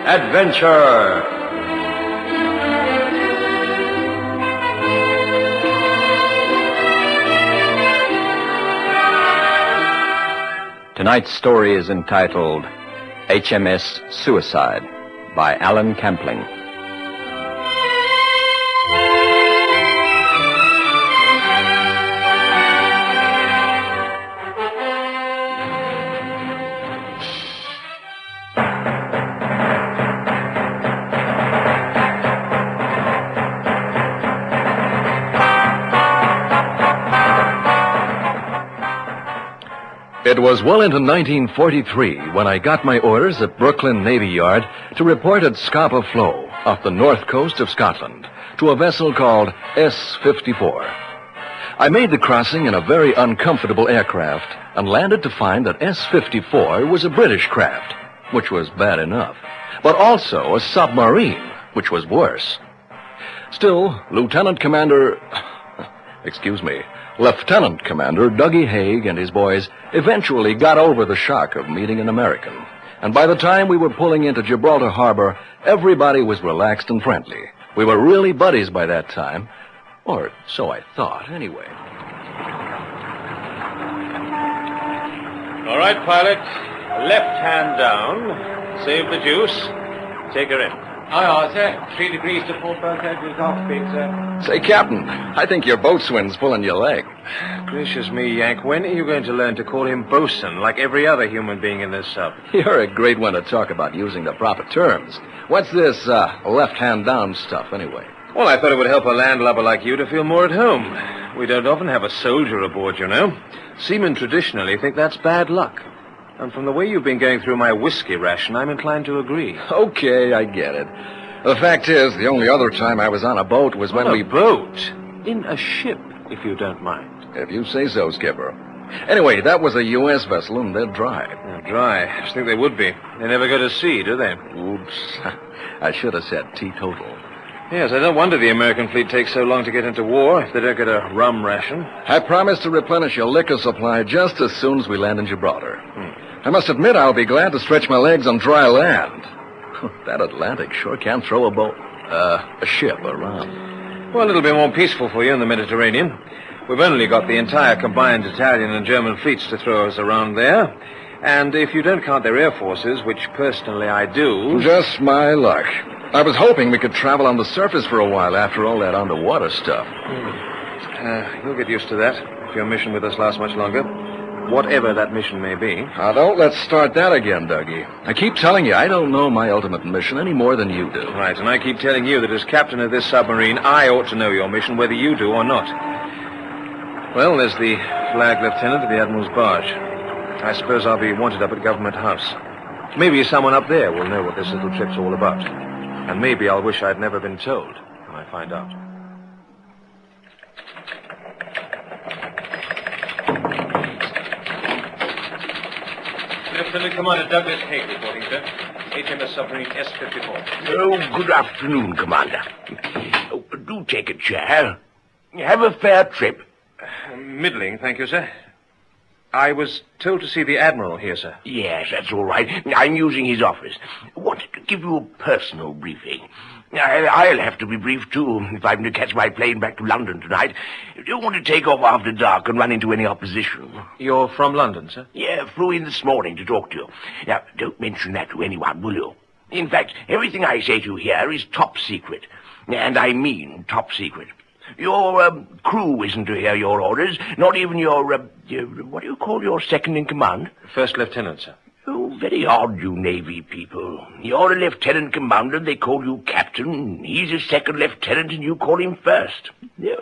adventure. Tonight's story is entitled HMS Suicide by Alan Campling. It was well into 1943 when I got my orders at Brooklyn Navy Yard to report at Scapa Flow, off the north coast of Scotland, to a vessel called S-54. I made the crossing in a very uncomfortable aircraft and landed to find that S-54 was a British craft, which was bad enough, but also a submarine, which was worse. Still, Lieutenant Commander Dougie Haig and his boys eventually got over the shock of meeting an American. And by the time we were pulling into Gibraltar Harbor, everybody was relaxed and friendly. We were really buddies by that time. Or so I thought, anyway. All right, pilot. Left hand down. Save the juice. Take her in. Aye, sir. 3 degrees to full berth edge with golf speed, sir. Say, Captain, I think your boatswain's pulling your leg. Gracious me, Yank. When are you going to learn to call him bosun like every other human being in this sub? You're a great one to talk about using the proper terms. What's this left-hand down stuff, anyway? Well, I thought it would help a landlubber like you to feel more at home. We don't often have a soldier aboard, you know. Seamen traditionally think that's bad luck. And from the way you've been going through my whiskey ration, I'm inclined to agree. Okay, I get it. The fact is, the only other time I was on a boat was when a boat? In a ship, if you don't mind. If you say so, Skipper. Anyway, that was a U.S. vessel, and they're dry. Dry? I just think they would be. They never go to sea, do they? Oops. I should have said teetotal. Yes, I don't wonder the American fleet takes so long to get into war if they don't get a rum ration. I promise to replenish your liquor supply just as soon as we land in Gibraltar. I must admit I'll be glad to stretch my legs on dry land. That Atlantic sure can throw a ship around. Well, it'll be more peaceful for you in the Mediterranean. We've only got the entire combined Italian and German fleets to throw us around there. And if you don't count their air forces, which personally I do... Just my luck. I was hoping we could travel on the surface for a while after all that underwater stuff. You'll get used to that if your mission with us lasts much longer. Whatever that mission may be. Now, don't let's start that again, Dougie. I keep telling you, I don't know my ultimate mission any more than you do. Right, and I keep telling you that as captain of this submarine, I ought to know your mission, whether you do or not. Well, there's the flag lieutenant of the Admiral's barge. I suppose I'll be wanted up at Government House. Maybe someone up there will know what this little trip's all about. And maybe I'll wish I'd never been told when I find out. Lieutenant Commander Douglas Haig reporting, sir. HMS submarine S-54. Oh, good afternoon, Commander. Oh, do take a chair. Have a fair trip. Middling, thank you, sir. I was told to see the Admiral here, sir. Yes, that's all right. I'm using his office. Wanted to give you a personal briefing. I'll have to be briefed, too, if I'm to catch my plane back to London tonight. Don't want to take off after dark and run into any opposition. You're from London, sir? Yeah, flew in this morning to talk to you. Now, don't mention that to anyone, will you? In fact, everything I say to you here is top secret. And I mean top secret. Your crew isn't to hear your orders, not even your, what do you call your second-in-command? First lieutenant, sir. Oh, very odd, you Navy people. You're a lieutenant commander, they call you captain. He's a second lieutenant, and you call him first.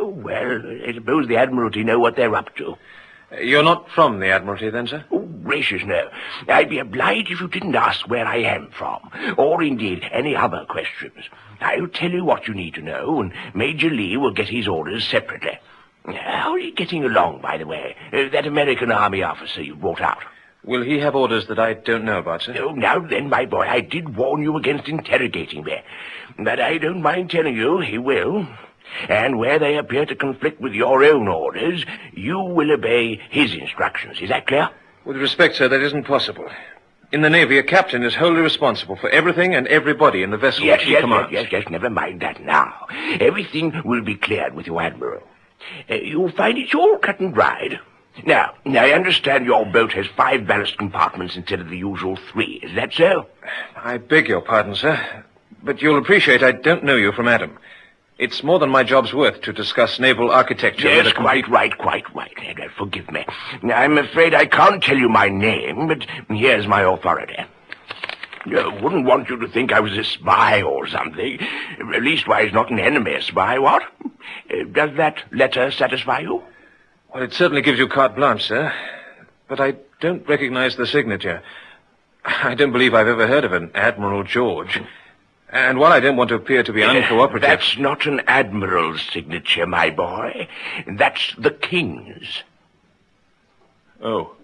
Oh, well, I suppose the Admiralty know what they're up to. You're not from the Admiralty, then, sir? Oh, gracious, no. I'd be obliged if you didn't ask where I am from, or indeed any other questions. I'll tell you what you need to know, and Major Lee will get his orders separately. How are you getting along, by the way, that American Army officer you brought out? Will he have orders that I don't know about, sir? Oh, now then, my boy, I did warn you against interrogating me. But I don't mind telling you he will. And where they appear to conflict with your own orders, you will obey his instructions. Is that clear? With respect, sir, that isn't possible. In the Navy, a captain is wholly responsible for everything and everybody in the vessel which he commands. Yes, never mind that now. Everything will be cleared with your admiral. You'll find it's all cut and dried. Now, I understand your boat has 5 ballast compartments instead of the usual 3. Is that so? I beg your pardon, sir, but you'll appreciate I don't know you from Adam. It's more than my job's worth to discuss naval architecture. Yes, quite right. Forgive me. I'm afraid I can't tell you my name, but here's my authority. I wouldn't want you to think I was a spy or something. Leastwise, not an enemy spy, what? Does that letter satisfy you? Well, it certainly gives you carte blanche, sir. But I don't recognize the signature. I don't believe I've ever heard of an Admiral George. And while I don't want to appear to be uncooperative... That's not an admiral's signature, my boy. That's the king's. Oh,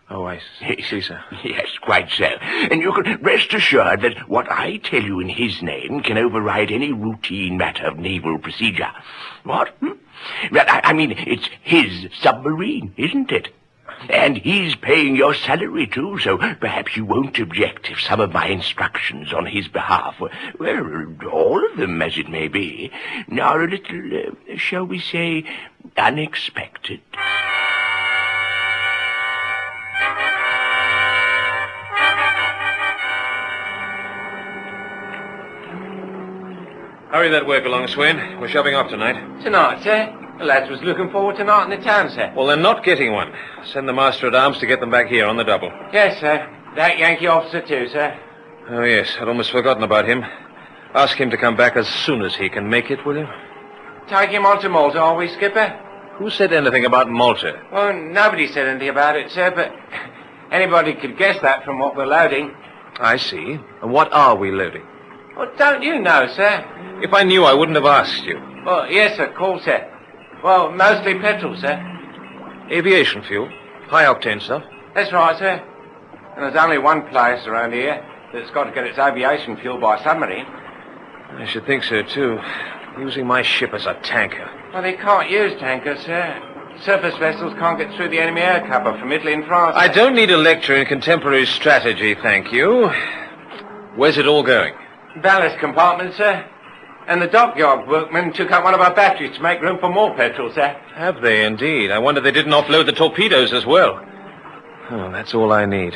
I see, sir. Yes, quite so. And you can rest assured that what I tell you in his name can override any routine matter of naval procedure. What? Well, I mean, it's his submarine, isn't it? And he's paying your salary, too, so perhaps you won't object if some of my instructions on his behalf were, well, all of them, as it may be, are a little, shall we say, unexpected. Hurry that work along, Swain. We're shoving off tonight. Tonight, sir? The lads was looking forward to night in the town, sir. Well, they're not getting one. Send the master-at-arms to get them back here on the double. Yes, sir. That Yankee officer, too, sir. Oh, yes. I'd almost forgotten about him. Ask him to come back as soon as he can make it, will you? Take him on to Malta, are we, Skipper? Who said anything about Malta? Well, nobody said anything about it, sir, but anybody could guess that from what we're loading. I see. And what are we loading? Well, don't you know, sir? If I knew, I wouldn't have asked you. Well, yes, of course, sir. Well, mostly petrol, sir. Aviation fuel? High-octane stuff? That's right, sir. And there's only one place around here that's got to get its aviation fuel by submarine. I should think so, too. Using my ship as a tanker. Well, they can't use tankers, sir. Surface vessels can't get through the enemy air cover from Italy and France. I don't need a lecture in contemporary strategy, thank you. Where's it all going? Ballast compartment, sir. And the dockyard workmen took out one of our batteries to make room for more petrol, sir. Have they, indeed? I wonder they didn't offload the torpedoes as well. Oh, that's all I need.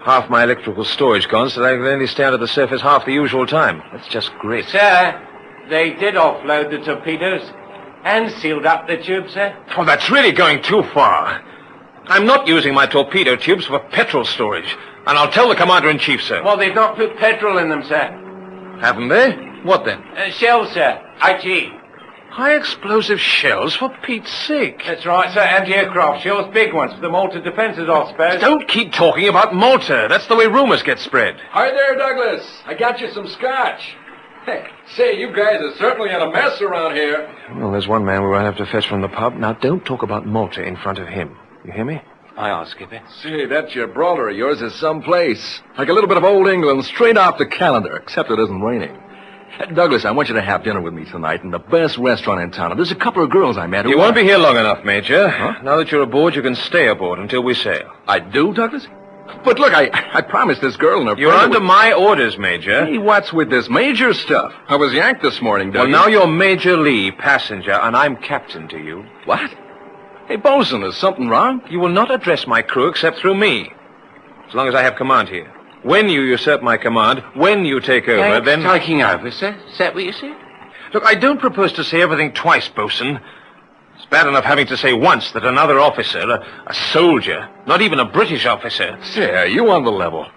Half my electrical storage gone, so I can only stay under the surface half the usual time. That's just great. Sir, they did offload the torpedoes and sealed up the tubes, sir. Oh, that's really going too far. I'm not using my torpedo tubes for petrol storage, and I'll tell the Commander-in-Chief, sir. Well, they've not put petrol in them, sir. Haven't they? What then? Shells, sir. HE. High-explosive shells, for Pete's sake. That's right, sir. Anti-aircraft shells, big ones, for the Malta defences, I suppose. Don't keep talking about Malta. That's the way rumors get spread. Hi there, Douglas. I got you some scotch. Say, you guys are certainly in a mess around here. Well, there's one man we won't have to fetch from the pub. Now, don't talk about Malta in front of him. You hear me? Aye, aye, Skipper. Say, that gibraltar of yours is Someplace. Like a little bit of old England straight off the calendar, except it isn't raining. Douglas, I want you to have dinner with me tonight in the best restaurant in town. There's a couple of girls I met who... You won't be here long enough, Major. Huh? Now that you're aboard, you can stay aboard until we sail. I do, Douglas? But look, I promised this girl and her You're friend... under my orders, Major. Hey, what's with this major stuff? I was yanked this morning, Well, Douglas. now you're Major Lee, passenger, and I'm captain to you. What? Hey, Bosun, is something wrong? You will not address my crew except through me, as long as I have command here. When you usurp my command, when you take over, then... Taking over, sir? Is that what you said? Look, I don't propose to say everything twice, Bosun. It's bad enough having to say once that another officer, a soldier, not even a British officer... Yeah, you on the level.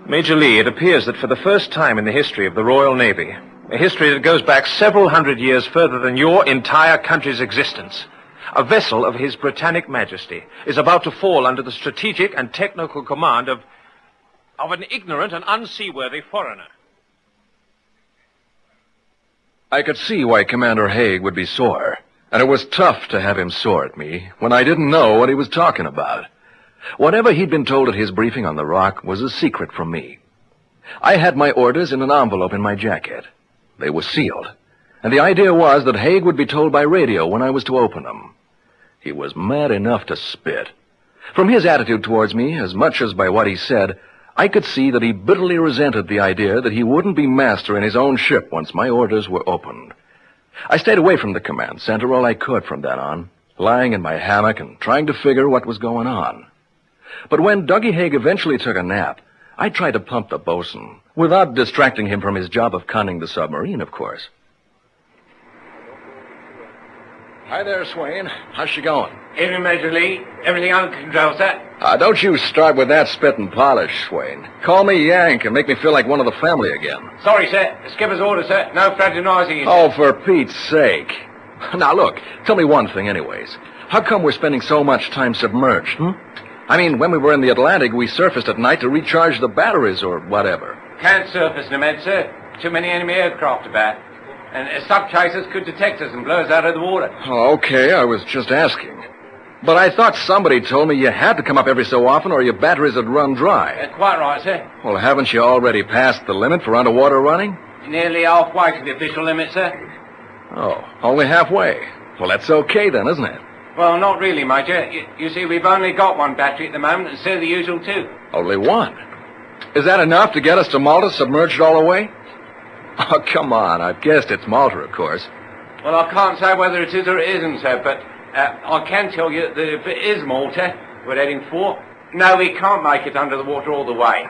Major Lee, it appears that for the first time in the history of the Royal Navy, a history that goes back several hundred years further than your entire country's existence, a vessel of His Britannic Majesty is about to fall under the strategic and technical command of an ignorant and unseaworthy foreigner. I could see why Commander Haig would be sore. And it was tough to have him sore at me when I didn't know what he was talking about. Whatever he'd been told at his briefing on the Rock was a secret from me. I had my orders in an envelope in my jacket. They were sealed. And the idea was that Haig would be told by radio when I was to open them. He was mad enough to spit. From his attitude towards me, as much as by what he said, I could see that he bitterly resented the idea that he wouldn't be master in his own ship once my orders were opened. I stayed away from the command center all I could from then on, lying in my hammock and trying to figure what was going on. But when Dougie Haig eventually took a nap, I tried to pump the bosun, without distracting him from his job of conning the submarine, of course. Hi there, Swain. How's she going? Evening, Major Lee. Everything under control, sir. Don't you start with that spit and polish, Swain. Call me Yank and make me feel like one of the family again. Sorry, sir. The skipper's order, sir. No fraternizing. Oh, for Pete's sake. Now, look, tell me one thing anyways. How come we're spending so much time submerged, I mean, when we were in the Atlantic, we surfaced at night to recharge the batteries or whatever. Can't surface, Nemed, sir. Too many enemy aircraft about. And sub-chasers could detect us and blow us out of the water. Oh, okay, I was just asking. But I thought somebody told me you had to come up every so often or your batteries would run dry. Quite right, sir. Well, haven't you already passed the limit for underwater running? Nearly halfway to the official limit, sir. Oh, only halfway. Well, that's okay then, isn't it? Well, not really, Major. You see, we've only got one battery at the moment instead of the usual two. Only one? Is that enough to get us to Malta submerged all the way? Oh, come on. I've guessed it's Malta, of course. Well, I can't say whether it is or it isn't, sir, but I can tell you that if it is Malta we're heading for, no, we can't make it under the water all the way.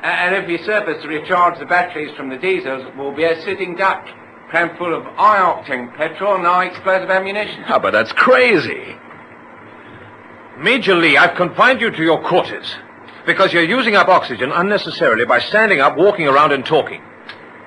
And if we surface to recharge the batteries from the diesels, we'll be a sitting duck, crammed full of high-octane petrol and high-explosive ammunition. Oh, but that's crazy. Major Lee, I've confined you to your quarters because you're using up oxygen unnecessarily by standing up, walking around, and talking.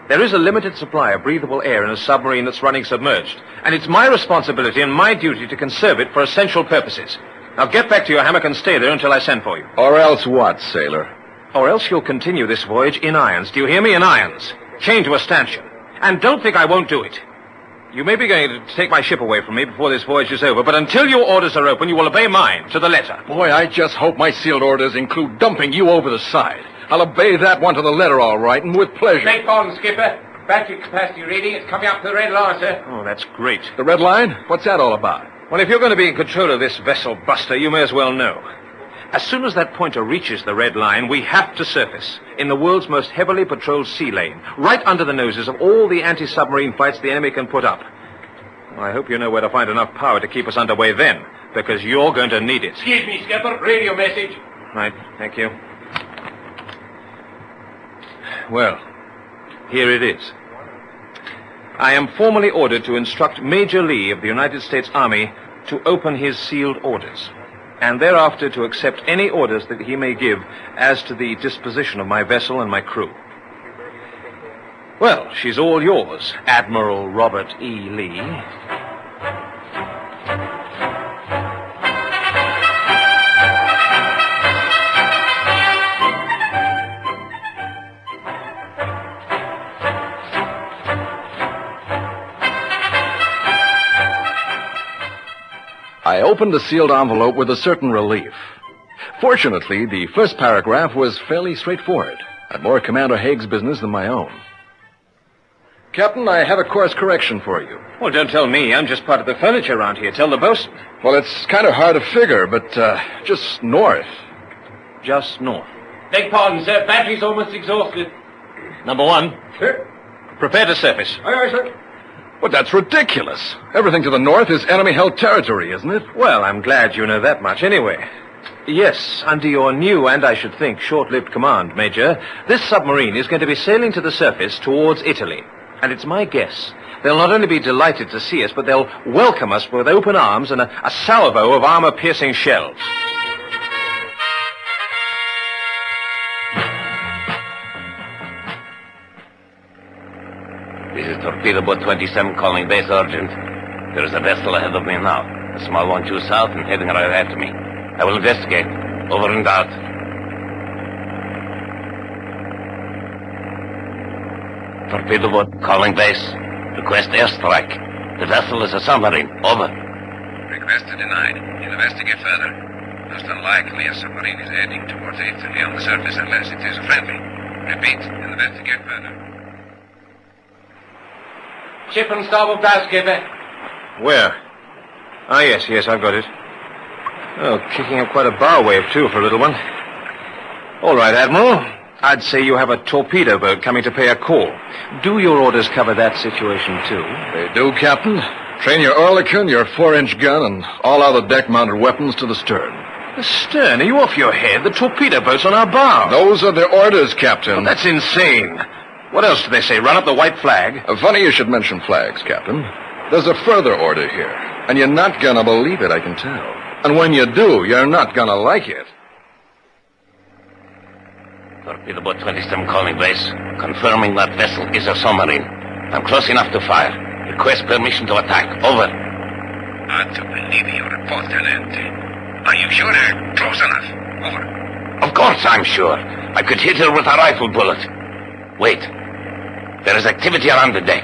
There is a limited supply of breathable air in a submarine that's running submerged, and it's my responsibility and my duty to conserve it for essential purposes. Now get back to your hammock and stay there until I send for you. Or else what, sailor? Or else you'll continue this voyage in irons. Do you hear me? In irons. Chained to a stanchion. And don't think I won't do it. You may be going to take my ship away from me before this voyage is over, but until your orders are open, you will obey mine to the letter. Boy, I just hope my sealed orders include dumping you over the side. I'll obey that one to the letter, all right, and with pleasure. Beg pardon, Skipper. Battery capacity reading. It's coming up to the red line, sir. Oh, that's great. The red line? What's that all about? Well, if you're going to be in control of this vessel, Buster, you may as well know. As soon as that pointer reaches the red line, we have to surface in the world's most heavily patrolled sea lane, right under the noses of all the anti-submarine fights the enemy can put up. Well, I hope you know where to find enough power to keep us underway then, because you're going to need it. Excuse me, Skipper. Radio message. Right, thank you. Well, here it is. I am formally ordered to instruct Major Lee of the United States Army to open his sealed orders, and thereafter to accept any orders that he may give as to the disposition of my vessel and my crew. Well, she's all yours, Admiral Robert E. Lee. I opened the sealed envelope with a certain relief. Fortunately, the first paragraph was fairly straightforward, and more Commander Haig's business than my own. Captain, I have a course correction for you. Well, don't tell me. I'm just part of the furniture around here. Tell the bosun. Well, it's kind of hard to figure, but just north. Just north. Beg pardon, sir. Battery's almost exhausted. Number one. Sir? Prepare to surface. Aye, aye, sir. But that's ridiculous. Everything to the north is enemy-held territory, isn't it? Well, I'm glad you know that much anyway. Yes, under your new and, I should think, short-lived command, Major, this submarine is going to be sailing to the surface towards Italy. And it's my guess they'll not only be delighted to see us, but they'll welcome us with open arms and a salvo of armor-piercing shells. This is Torpedo Boat 27 calling base urgent. There is a vessel ahead of me now. A small one due south and heading right after me. I will investigate. Over and out. Torpedo Boat calling base. Request airstrike. The vessel is a submarine. Over. Request denied. Investigate further. Most unlikely a submarine is heading towards Italy on the surface unless it is friendly. Repeat. Investigate further. Ship and starboard bow, Skipper. Where? Ah, yes, I've got it. Oh, kicking up quite a bow wave, too, for a little one. All right, Admiral. I'd say you have a torpedo boat coming to pay a call. Do your orders cover that situation, too? They do, Captain. Train your Oerlikon, your 4-inch gun, and all other deck-mounted weapons to the stern. The stern? Are you off your head? The torpedo boat's on our bow. Those are the orders, Captain. Well, that's insane. What else do they say? Run up the white flag? Funny you should mention flags, Captain. There's a further order here, and you're not gonna believe it, I can tell. And when you do, you're not gonna like it. Torpedo boat 27 calling base, confirming that vessel is a submarine. I'm close enough to fire. Request permission to attack. Over. Hard to believe your report, Tenente. Are you sure they're close enough? Over. Of course I'm sure. I could hit her with a rifle bullet. Wait. There is activity around the deck.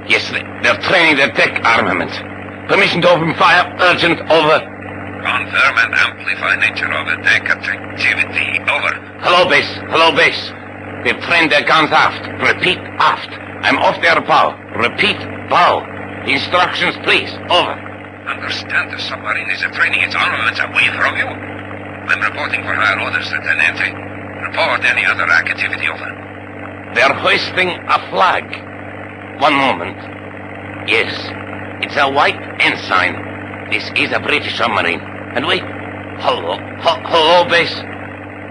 Yes, they're training their deck armament. Permission to open fire. Urgent. Over. Confirm and amplify nature of the deck activity. Over. Hello, base. Hello, base. They've trained their guns aft. Repeat, aft. I'm off their bow. Repeat, bow. Instructions, please. Over. Understand the submarine is training its armaments away from you? I'm reporting for higher orders, Tenente. Report any other activity. Over. They're hoisting a flag. One moment. Yes, it's a white ensign. This is a British submarine. And wait. Hello, base.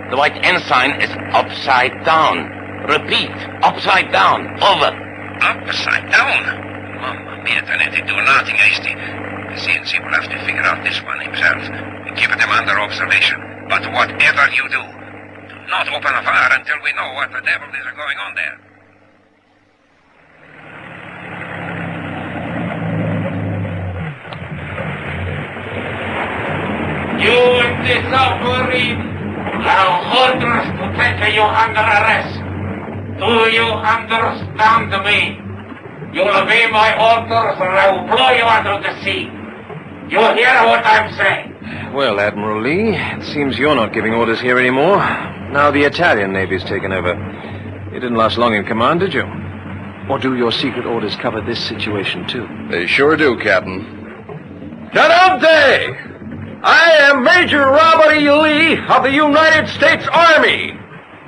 The white ensign is upside down. Repeat, upside down. Over. Upside down? Mamma mia, Tenente, do nothing hasty. The CNC will have to figure out this one himself. Keep them under observation. But whatever you do, do not open a fire until we know what the devil is going on there. You in the submarine have orders to take you under arrest. Do you understand me? You will obey my orders or I will blow you out of the sea. You hear what I'm saying? Well, Admiral Lee, it seems you're not giving orders here anymore. Now the Italian Navy's taken over. You didn't last long in command, did you? Or do your secret orders cover this situation, too? They sure do, Captain. Tenente! I am Major Robert E. Lee of the United States Army.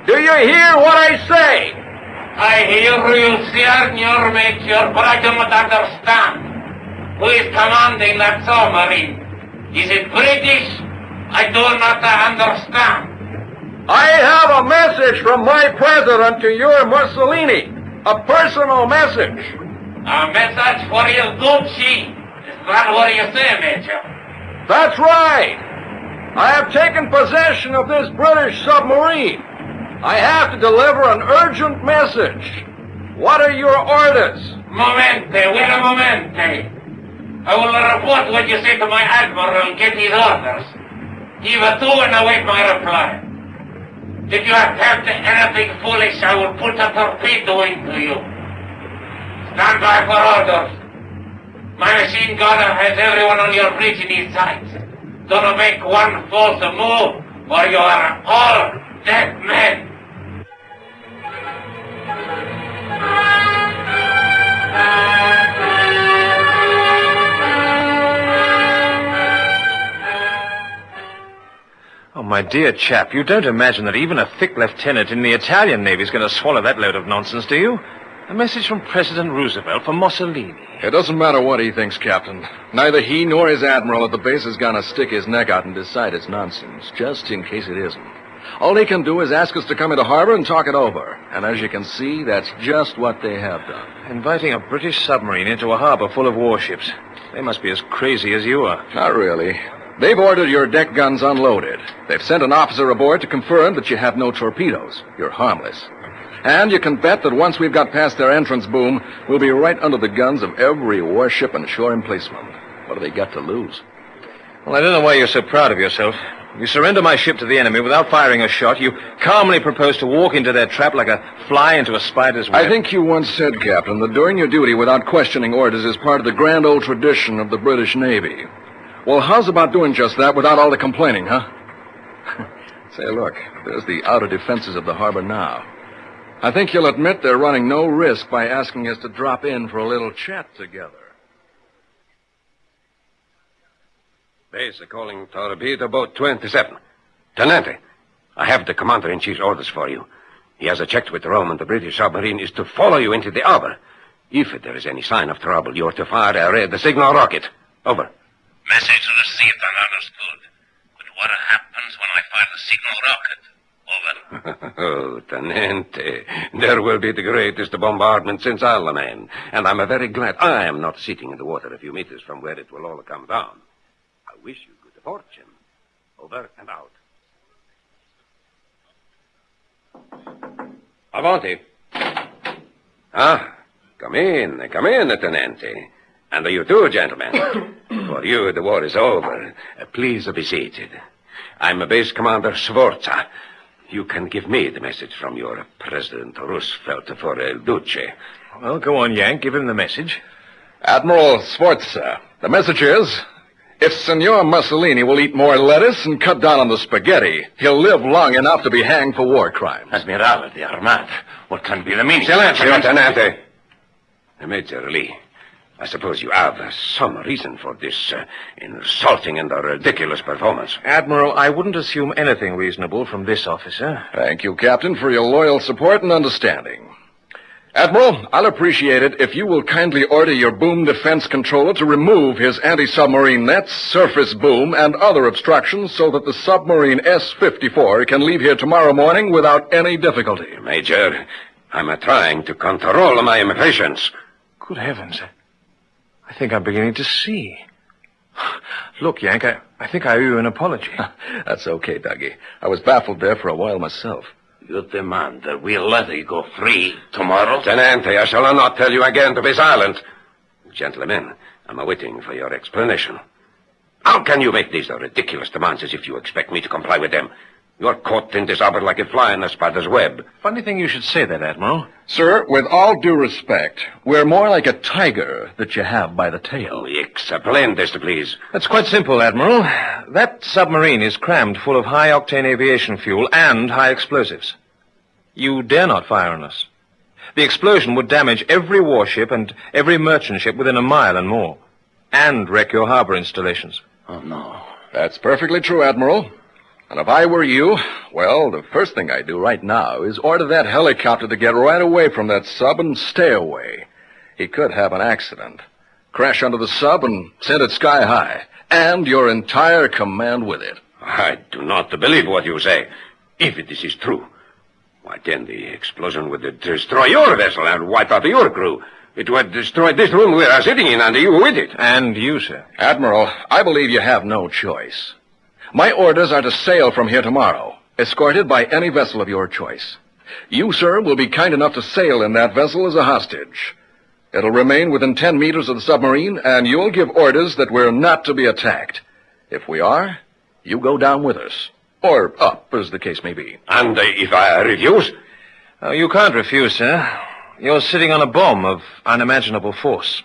Do you hear what I say? I hear you, Senior Major, but I do not understand. Who is commanding that submarine? Is it British? I do not understand. I have a message from my president to your Mussolini. A personal message. A message for your Gucci. Is that what you say, Major? That's right. I have taken possession of this British submarine. I have to deliver an urgent message. What are your orders? Momente, wait a momente. I will report what you say to my admiral and get his orders. Give it to and await my reply. If you attempt anything foolish, I will put a torpedo into you. Stand by for orders. My machine gunner has everyone on your bridge in his sights. Do not make one false move, or you are all dead men. Oh, my dear chap, you don't imagine that even a thick lieutenant in the Italian Navy is going to swallow that load of nonsense, do you? A message from President Roosevelt for Mussolini. It doesn't matter what he thinks, Captain. Neither he nor his admiral at the base is going to stick his neck out and decide it's nonsense, just in case it isn't. All he can do is ask us to come into harbor and talk it over. And as you can see, that's just what they have done. Inviting a British submarine into a harbor full of warships. They must be as crazy as you are. Not really. They've ordered your deck guns unloaded. They've sent an officer aboard to confirm that you have no torpedoes. You're harmless. And you can bet that once we've got past their entrance boom, we'll be right under the guns of every warship and shore emplacement. What do they got to lose? Well, I don't know why you're so proud of yourself. You surrender my ship to the enemy without firing a shot. You calmly propose to walk into their trap like a fly into a spider's web. I think you once said, Captain, that doing your duty without questioning orders is part of the grand old tradition of the British Navy. Well, how's about doing just that without all the complaining, huh? Say, look, there's the outer defenses of the harbor now. I think you'll admit they're running no risk by asking us to drop in for a little chat together. Base calling torpedo boat 27. Tenente, I have the Commander-in-Chief's orders for you. He has checked with Rome, and the British submarine is to follow you into the harbor. If there is any sign of trouble, you are to fire a red signal rocket. Over. Message received and understood. But what happens when I fire the signal rocket? Over. Oh, Tenente, there will be the greatest bombardment since Alamein, and I'm very glad I am not sitting in the water a few meters from where it will all come down. I wish you good fortune. Over and out. Avanti. Ah, come in, Tenente. And you too, gentlemen. For you, the war is over. Please be seated. I'm Base Commander Sforza. You can give me the message from your President Roosevelt for El Duce. Well, go on, Yank. Give him the message. Admiral Sforza, the message is, if Senor Mussolini will eat more lettuce and cut down on the spaghetti, he'll live long enough to be hanged for war crimes. Admiral de Armada, what can be the meaning? Silencio, Tenente. Major Lee, I suppose you have some reason for this insulting and ridiculous performance. Admiral, I wouldn't assume anything reasonable from this officer. Thank you, Captain, for your loyal support and understanding. Admiral, I'll appreciate it if you will kindly order your boom defense controller to remove his anti-submarine nets, surface boom, and other obstructions so that the submarine S-54 can leave here tomorrow morning without any difficulty. Major, I'm trying to control my impatience. Good heavens. I think I'm beginning to see. Look, Yank, I think I owe you an apology. That's okay, Dougie. I was baffled there for a while myself. You demand that we'll let you go free tomorrow? Tenente, I shall not tell you again to be silent. Gentlemen, I'm waiting for your explanation. How can you make these ridiculous demands as if you expect me to comply with them? You're caught in this harbor like a fly in a spider's web. Funny thing you should say that, Admiral. Sir, with all due respect, we're more like a tiger that you have by the tail. Explain this, please. That's quite simple, Admiral. That submarine is crammed full of high-octane aviation fuel and high explosives. You dare not fire on us. The explosion would damage every warship and every merchant ship within a mile and more, and wreck your harbor installations. Oh, no. That's perfectly true, Admiral. And if I were you, well, the first thing I'd do right now is order that helicopter to get right away from that sub and stay away. He could have an accident. Crash under the sub and send it sky high. And your entire command with it. I do not believe what you say. If this is true, why then the explosion would destroy your vessel and wipe out your crew. It would destroy this room we are sitting in and you with it. And you, sir. Admiral, I believe you have no choice. My orders are to sail from here tomorrow, escorted by any vessel of your choice. You, sir, will be kind enough to sail in that vessel as a hostage. It'll remain within 10 meters of the submarine, and you'll give orders that we're not to be attacked. If we are, you go down with us. Or up, as the case may be. And if I refuse? You can't refuse, sir. You're sitting on a bomb of unimaginable force.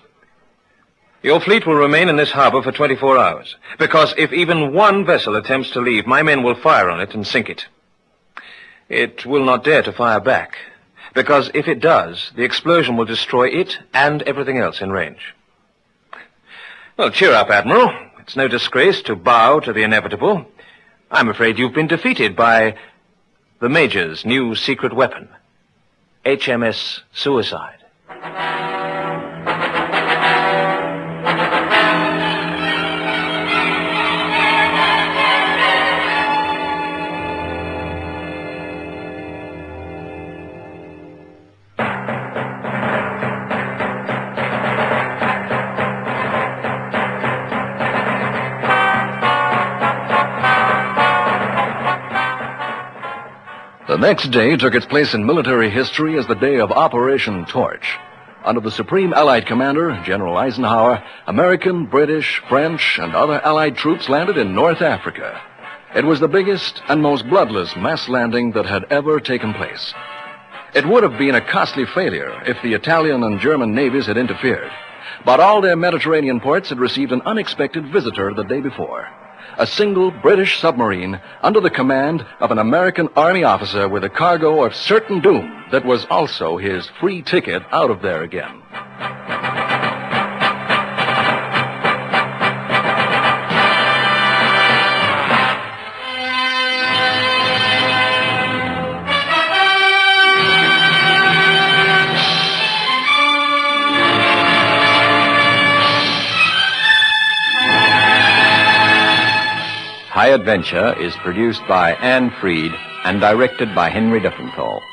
Your fleet will remain in this harbor for 24 hours, because if even one vessel attempts to leave, my men will fire on it and sink it. It will not dare to fire back, because if it does, the explosion will destroy it and everything else in range. Well, cheer up, Admiral. It's no disgrace to bow to the inevitable. I'm afraid you've been defeated by the Major's new secret weapon, HMS Suicide. The next day took its place in military history as the day of Operation Torch. Under the Supreme Allied Commander, General Eisenhower, American, British, French, and other Allied troops landed in North Africa. It was the biggest and most bloodless mass landing that had ever taken place. It would have been a costly failure if the Italian and German navies had interfered. But all their Mediterranean ports had received an unexpected visitor the day before. A single British submarine under the command of an American Army officer with a cargo of certain doom that was also his free ticket out of there again. High Adventure is produced by Anne Freed and directed by Henry Diffenthal.